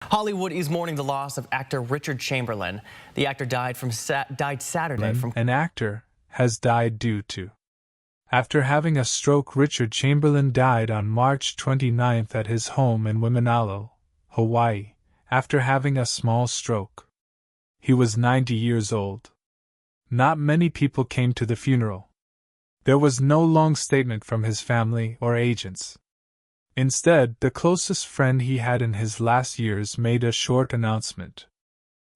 Hollywood is mourning the loss of actor Richard Chamberlain. The actor died Saturday from an actor has died due to. After having a stroke, Richard Chamberlain died on March 29th at his home in Wiminalo, Hawaii, after having a small stroke. He was 90 years old. Not many people came to the funeral. There was no long statement from his family or agents. Instead, the closest friend he had in his last years made a short announcement.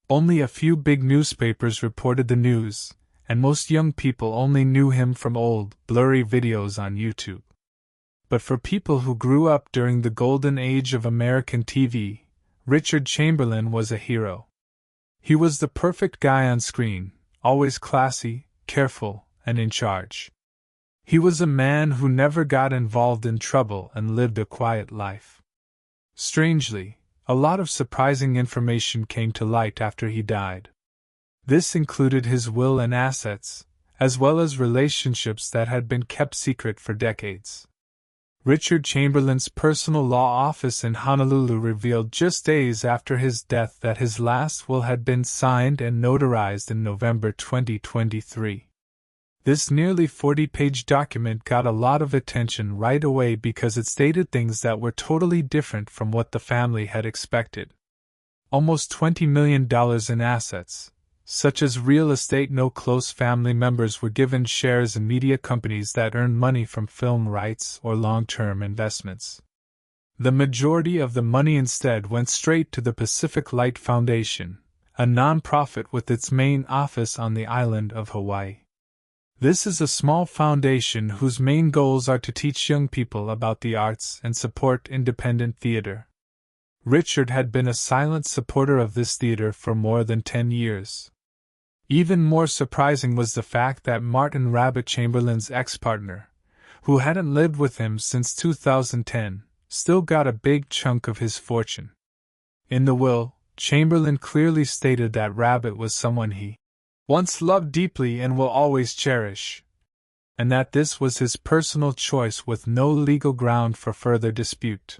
Only a few big newspapers reported the news, and most young people only knew him from old, blurry videos on YouTube. But for people who grew up during the golden age of American TV, Richard Chamberlain was a hero. He was the perfect guy on screen, always classy, careful, and in charge. He was a man who never got involved in trouble and lived a quiet life. Strangely, a lot of surprising information came to light after he died. This included his will and assets, as well as relationships that had been kept secret for decades. Richard Chamberlain's personal law office in Honolulu revealed just days after his death that his last will had been signed and notarized in November 2023. This nearly 40-page document got a lot of attention right away because it stated things that were totally different from what the family had expected. Almost $20 million in assets, such as real estate. No close family members were given shares in media companies that earned money from film rights or long-term investments. The majority of the money instead went straight to the Pacific Light Foundation, a non-profit with its main office on the island of Hawaii. This is a small foundation whose main goals are to teach young people about the arts and support independent theater. Richard had been a silent supporter of this theater for more than 10 years. Even more surprising was the fact that Martin Rabbit, Chamberlain's ex-partner, who hadn't lived with him since 2010, still got a big chunk of his fortune. In the will, Chamberlain clearly stated that Rabbit was someone he once loved deeply and will always cherish, and that this was his personal choice with no legal ground for further dispute.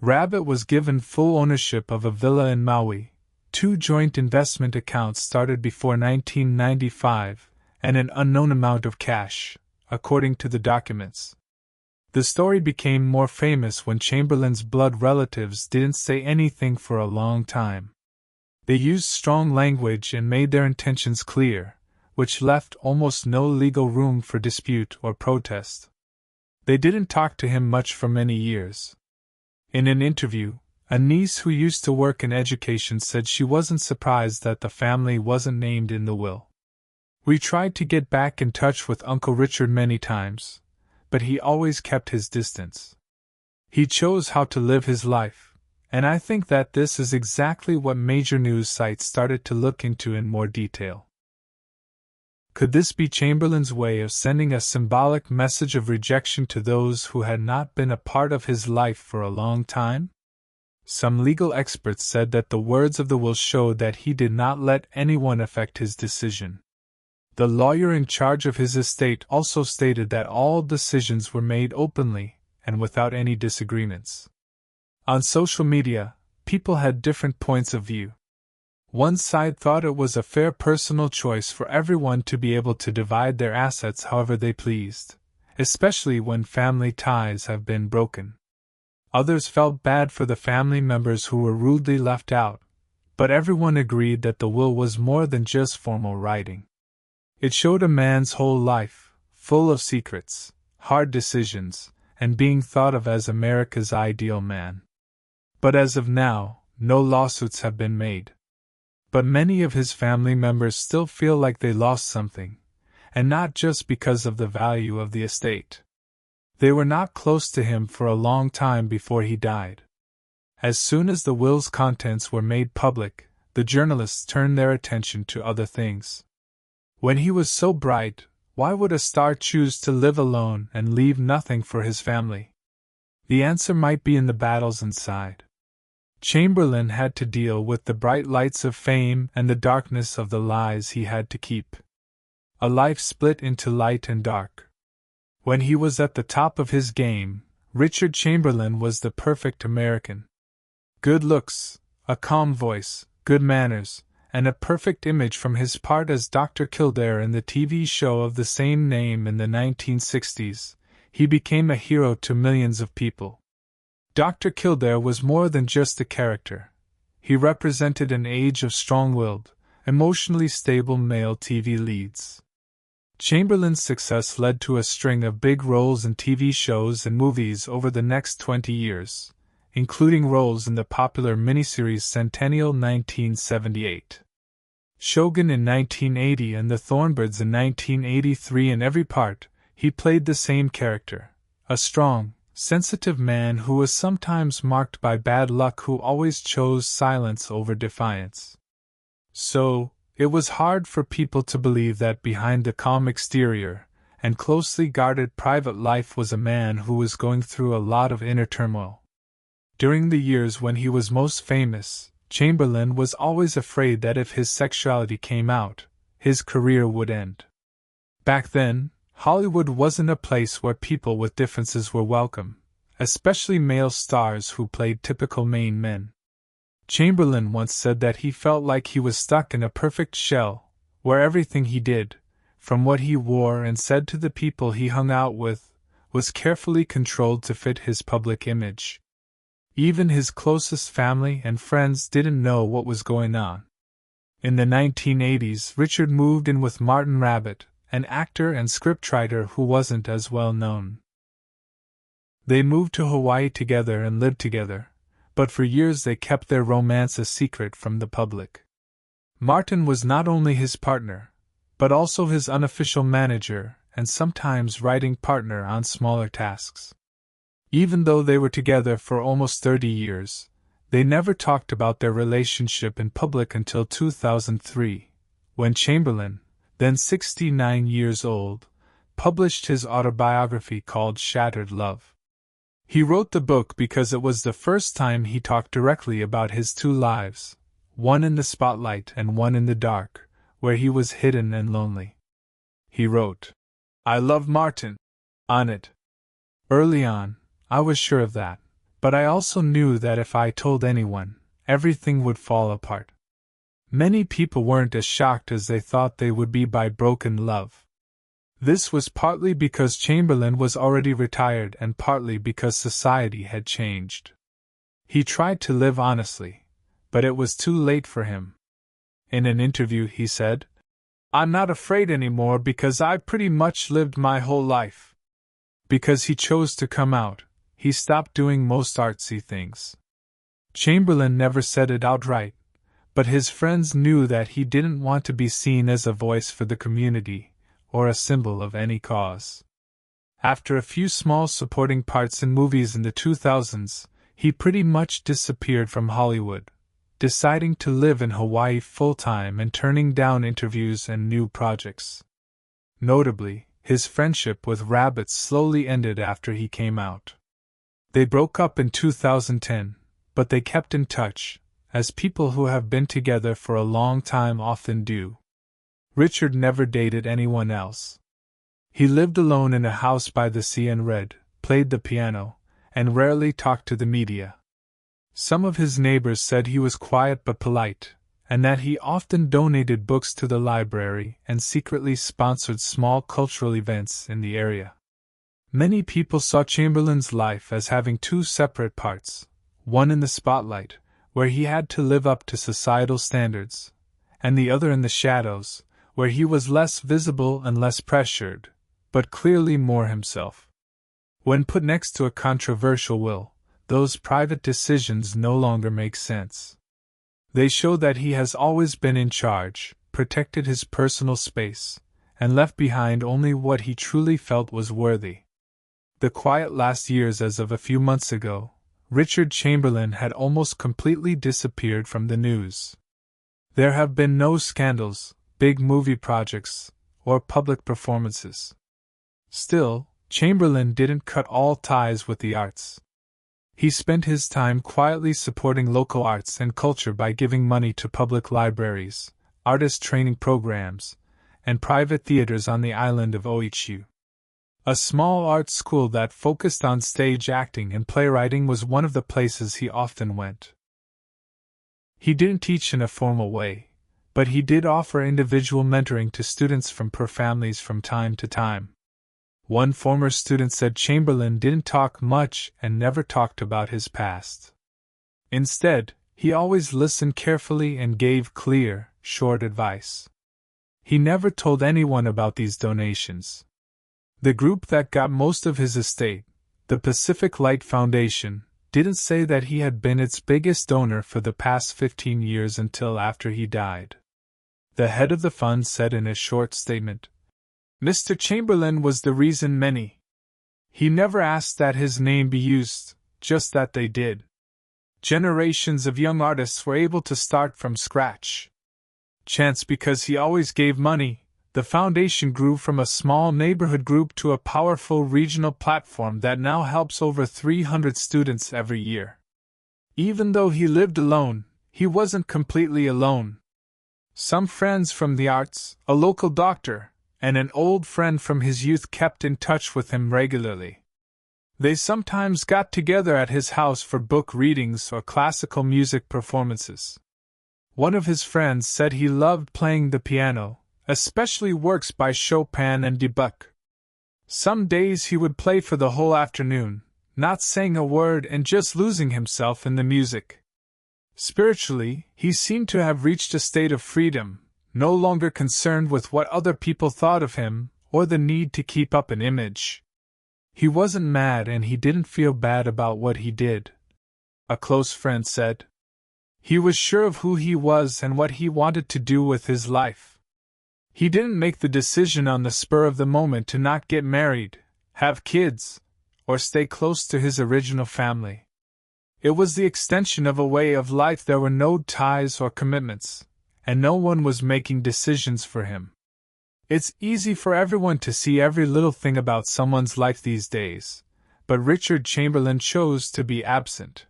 Rabbit was given full ownership of a villa in Maui, 2 joint investment accounts started before 1995, and an unknown amount of cash, according to the documents. The story became more famous when Chamberlain's blood relatives didn't say anything for a long time. They used strong language and made their intentions clear, which left almost no legal room for dispute or protest. They didn't talk to him much for many years. In an interview, a niece who used to work in education said she wasn't surprised that the family wasn't named in the will. "We tried to get back in touch with Uncle Richard many times, but he always kept his distance. He chose how to live his life. And I think that this is exactly what major news sites started to look into in more detail." Could this be Chamberlain's way of sending a symbolic message of rejection to those who had not been a part of his life for a long time? Some legal experts said that the words of the will showed that he did not let anyone affect his decision. The lawyer in charge of his estate also stated that all decisions were made openly and without any disagreements. On social media, people had different points of view. One side thought it was a fair personal choice for everyone to be able to divide their assets however they pleased, especially when family ties have been broken. Others felt bad for the family members who were rudely left out, but everyone agreed that the will was more than just formal writing. It showed a man's whole life, full of secrets, hard decisions, and being thought of as America's ideal man. But as of now, no lawsuits have been made. But many of his family members still feel like they lost something, and not just because of the value of the estate. They were not close to him for a long time before he died. As soon as the will's contents were made public, the journalists turned their attention to other things. When he was so bright, why would a star choose to live alone and leave nothing for his family? The answer might be in the battles inside. Chamberlain had to deal with the bright lights of fame and the darkness of the lies he had to keep. A life split into light and dark. When he was at the top of his game, Richard Chamberlain was the perfect American. Good looks, a calm voice, good manners, and a perfect image from his part as Dr. Kildare in the TV show of the same name in the 1960s, he became a hero to millions of people. Dr. Kildare was more than just a character. He represented an age of strong-willed, emotionally stable male TV leads. Chamberlain's success led to a string of big roles in TV shows and movies over the next 20 years, including roles in the popular miniseries Centennial 1978. Shogun in 1980 and The Thornbirds in 1983. In every part, he played the same character, a strong, sensitive man who was sometimes marked by bad luck, who always chose silence over defiance. So, it was hard for people to believe that behind the calm exterior and closely guarded private life was a man who was going through a lot of inner turmoil. During the years when he was most famous, Chamberlain was always afraid that if his sexuality came out, his career would end. Back then, Hollywood wasn't a place where people with differences were welcome, especially male stars who played typical main men. Chamberlain once said that he felt like he was stuck in a perfect shell, where everything he did, from what he wore and said to the people he hung out with, was carefully controlled to fit his public image. Even his closest family and friends didn't know what was going on. In the 1980s, Richard moved in with Martin Rabbit, an actor and scriptwriter who wasn't as well known. They moved to Hawaii together and lived together, but for years they kept their romance a secret from the public. Martin was not only his partner, but also his unofficial manager and sometimes writing partner on smaller tasks. Even though they were together for almost 30 years, they never talked about their relationship in public until 2003, when Chamberlain, then 69 years old, published his autobiography called Shattered Love. He wrote the book because it was the first time he talked directly about his two lives, one in the spotlight and one in the dark, where he was hidden and lonely. He wrote, "I love Martin," on it. Early on, I was sure of that, but I also knew that if I told anyone, everything would fall apart. Many people weren't as shocked as they thought they would be by broken love. This was partly because Chamberlain was already retired and partly because society had changed. He tried to live honestly, but it was too late for him. In an interview he said, "I'm not afraid anymore because I pretty much lived my whole life." Because he chose to come out, he stopped doing most artsy things. Chamberlain never said it outright, but his friends knew that he didn't want to be seen as a voice for the community, or a symbol of any cause. After a few small supporting parts in movies in the 2000s, he pretty much disappeared from Hollywood, deciding to live in Hawaii full-time and turning down interviews and new projects. Notably, his friendship with Rabbit slowly ended after he came out. They broke up in 2010, but they kept in touch, as people who have been together for a long time often do. Richard never dated anyone else. He lived alone in a house by the sea and read, played the piano, and rarely talked to the media. Some of his neighbors said he was quiet but polite, and that he often donated books to the library and secretly sponsored small cultural events in the area. Many people saw Chamberlain's life as having two separate parts, one in the spotlight, where he had to live up to societal standards, and the other in the shadows, where he was less visible and less pressured, but clearly more himself. When put next to a controversial will, those private decisions no longer make sense. They show that he has always been in charge, protected his personal space, and left behind only what he truly felt was worthy. The quiet last years. As of a few months ago, Richard Chamberlain had almost completely disappeared from the news. There have been no scandals, big movie projects, or public performances. Still, Chamberlain didn't cut all ties with the arts. He spent his time quietly supporting local arts and culture by giving money to public libraries, artist training programs, and private theaters on the island of Oichu. A small art school that focused on stage acting and playwriting was one of the places he often went. He didn't teach in a formal way, but he did offer individual mentoring to students from poor families from time to time. One former student said Chamberlain didn't talk much and never talked about his past. Instead, he always listened carefully and gave clear, short advice. He never told anyone about these donations. The group that got most of his estate, the Pacific Light Foundation, didn't say that he had been its biggest donor for the past 15 years until after he died. The head of the fund said in a short statement, "Mr. Chamberlain was the reason many. He never asked that his name be used, just that they did. Generations of young artists were able to start from scratch. Chance because he always gave money, the foundation grew from a small neighborhood group to a powerful regional platform that now helps over 300 students every year. Even though he lived alone, he wasn't completely alone. Some friends from the arts, a local doctor, and an old friend from his youth kept in touch with him regularly. They sometimes got together at his house for book readings or classical music performances. One of his friends said he loved playing the piano, especially works by Chopin and Debuck. Some days he would play for the whole afternoon, not saying a word and just losing himself in the music. Spiritually, he seemed to have reached a state of freedom, no longer concerned with what other people thought of him or the need to keep up an image. He wasn't mad and he didn't feel bad about what he did," a close friend said. "He was sure of who he was and what he wanted to do with his life. He didn't make the decision on the spur of the moment to not get married, have kids, or stay close to his original family. It was the extension of a way of life. There were no ties or commitments, and no one was making decisions for him. It's easy for everyone to see every little thing about someone's life these days, but Richard Chamberlain chose to be absent.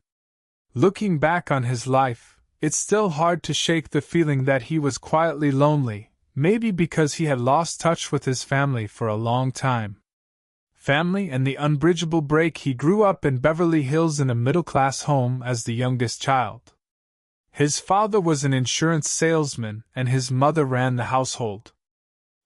Looking back on his life, it's still hard to shake the feeling that he was quietly lonely, maybe because he had lost touch with his family for a long time. Family and the unbridgeable break. He grew up in Beverly Hills in a middle-class home as the youngest child. His father was an insurance salesman and his mother ran the household.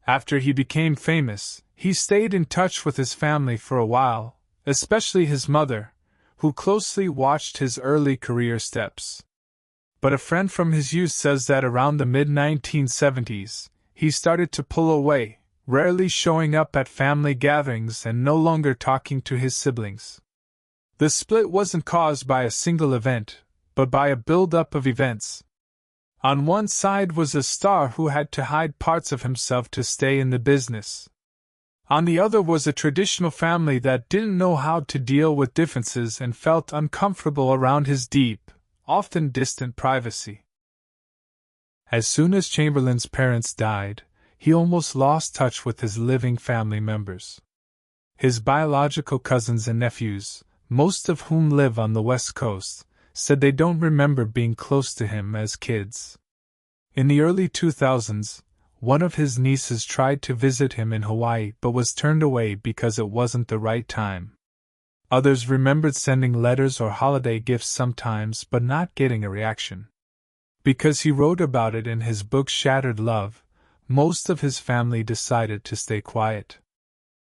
After he became famous, he stayed in touch with his family for a while, especially his mother, who closely watched his early career steps. But a friend from his youth says that around the mid-1970s, he started to pull away, rarely showing up at family gatherings and no longer talking to his siblings. The split wasn't caused by a single event, but by a build-up of events. On one side was a star who had to hide parts of himself to stay in the business. On the other was a traditional family that didn't know how to deal with differences and felt uncomfortable around his deep, often distant privacy. As soon as Chamberlain's parents died, he almost lost touch with his living family members. His biological cousins and nephews, most of whom live on the West Coast, said they don't remember being close to him as kids. In the early 2000s, one of his nieces tried to visit him in Hawaii but was turned away because it wasn't the right time. Others remembered sending letters or holiday gifts sometimes but not getting a reaction. Because he wrote about it in his book Shattered Love, most of his family decided to stay quiet.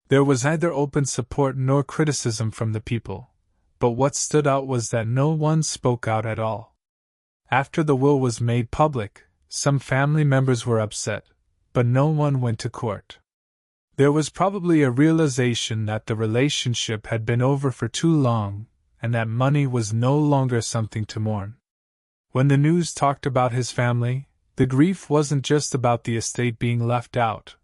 There was neither open support nor criticism from the people, but what stood out was that no one spoke out at all. After the will was made public, some family members were upset, but no one went to court. There was probably a realization that the relationship had been over for too long, and that money was no longer something to mourn. When the news talked about his family, the grief wasn't just about the estate being left out.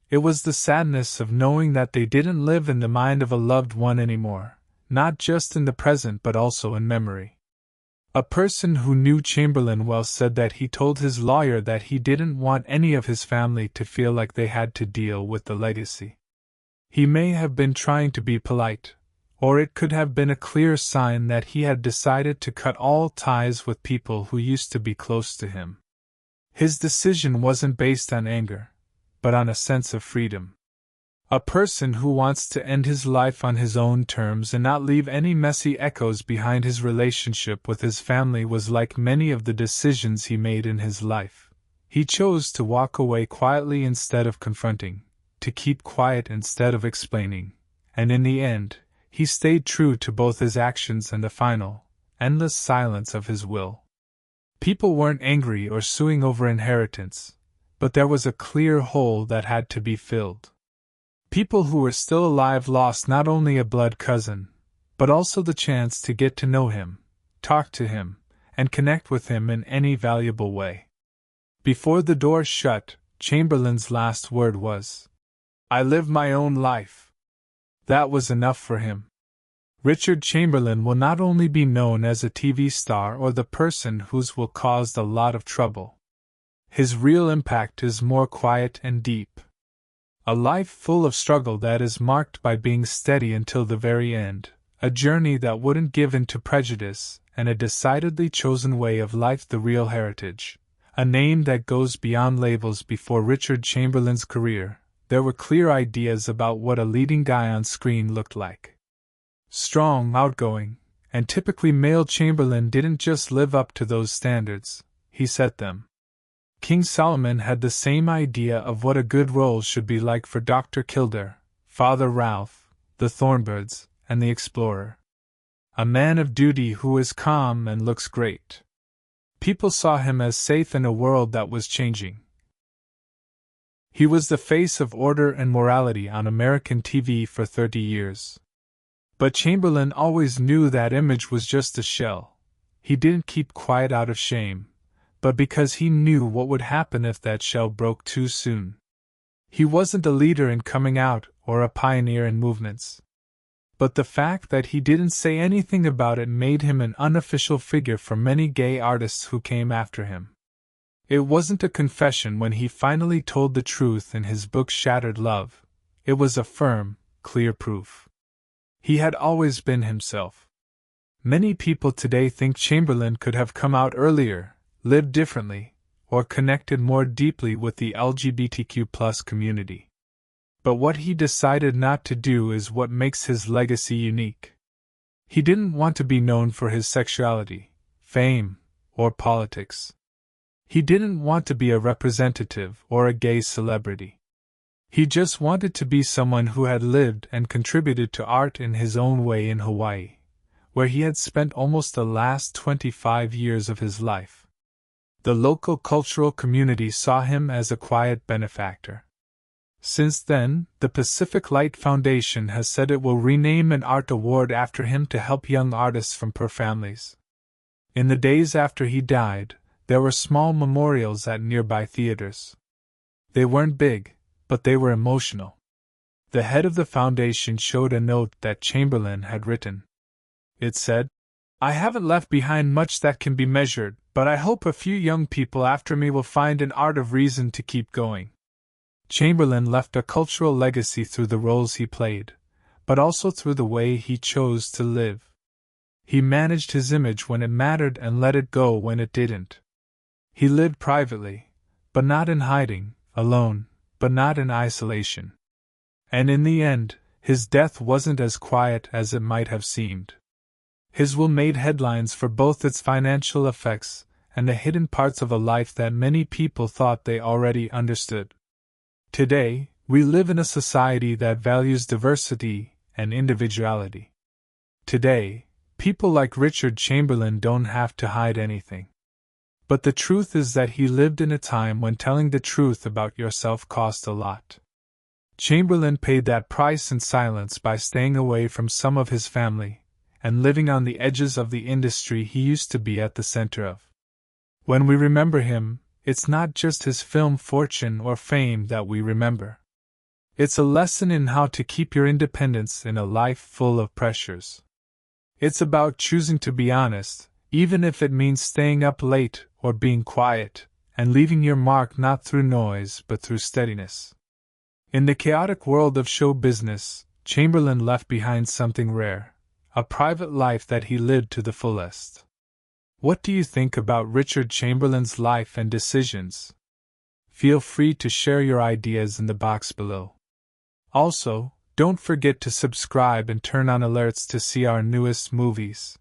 It was the sadness of knowing that they didn't live in the mind of a loved one anymore, not just in the present but also in memory. A person who knew Chamberlain well said that he told his lawyer that he didn't want any of his family to feel like they had to deal with the legacy. He may have been trying to be polite, or it could have been a clear sign that he had decided to cut all ties with people who used to be close to him. His decision wasn't based on anger, but on a sense of freedom. A person who wants to end his life on his own terms and not leave any messy echoes behind. His relationship with his family was like many of the decisions he made in his life. He chose to walk away quietly instead of confronting, to keep quiet instead of explaining, and in the end, he stayed true to both his actions and the final, endless silence of his will. People weren't angry or suing over inheritance, but there was a clear hole that had to be filled. People who were still alive lost not only a blood cousin, but also the chance to get to know him, talk to him, and connect with him in any valuable way. Before the door shut, Chamberlain's last word was, "I live my own life." That was enough for him. Richard Chamberlain will not only be known as a TV star or the person whose will caused a lot of trouble. His real impact is more quiet and deep. A life full of struggle that is marked by being steady until the very end, a journey that wouldn't give in to prejudice, and a decidedly chosen way of life. The real heritage, a name that goes beyond labels. Before Richard Chamberlain's career, there were clear ideas about what a leading guy on screen looked like. Strong, outgoing, and typically male. Chamberlain didn't just live up to those standards, he set them. King Solomon had the same idea of what a good role should be like for Dr. Kildare, Father Ralph, the Thornbirds, and the Explorer. A man of duty who is calm and looks great. People saw him as safe in a world that was changing. He was the face of order and morality on American TV for 30 years. But Chamberlain always knew that image was just a shell. He didn't keep quiet out of shame, but because he knew what would happen if that shell broke too soon. He wasn't a leader in coming out or a pioneer in movements. But the fact that he didn't say anything about it made him an unofficial figure for many gay artists who came after him. It wasn't a confession when he finally told the truth in his book Shattered Love. It was a firm, clear proof. He had always been himself. Many people today think Chamberlain could have come out earlier, lived differently, or connected more deeply with the LGBTQ+ community. But what he decided not to do is what makes his legacy unique. He didn't want to be known for his sexuality, fame, or politics. He didn't want to be a representative or a gay celebrity. He just wanted to be someone who had lived and contributed to art in his own way in Hawaii, where he had spent almost the last 25 years of his life. The local cultural community saw him as a quiet benefactor. Since then, the Pacific Light Foundation has said it will rename an art award after him to help young artists from poor families. In the days after he died, there were small memorials at nearby theaters. They weren't big, but they were emotional. The head of the foundation showed a note that Chamberlain had written. It said, "I haven't left behind much that can be measured, but I hope a few young people after me will find an art of reason to keep going." Chamberlain left a cultural legacy through the roles he played, but also through the way he chose to live. He managed his image when it mattered and let it go when it didn't. He lived privately, but not in hiding, alone, but not in isolation. And in the end, his death wasn't as quiet as it might have seemed. His will made headlines for both its financial effects and the hidden parts of a life that many people thought they already understood. Today, we live in a society that values diversity and individuality. Today, people like Richard Chamberlain don't have to hide anything. But the truth is that he lived in a time when telling the truth about yourself cost a lot. Chamberlain paid that price in silence by staying away from some of his family and living on the edges of the industry he used to be at the center of. When we remember him, it's not just his film fortune or fame that we remember. It's a lesson in how to keep your independence in a life full of pressures. It's about choosing to be honest, even if it means staying up late or being quiet, and leaving your mark not through noise but through steadiness. In the chaotic world of show business, Chamberlain left behind something rare. A private life that he lived to the fullest. What do you think about Richard Chamberlain's life and decisions? Feel free to share your ideas in the box below. Also, don't forget to subscribe and turn on alerts to see our newest movies.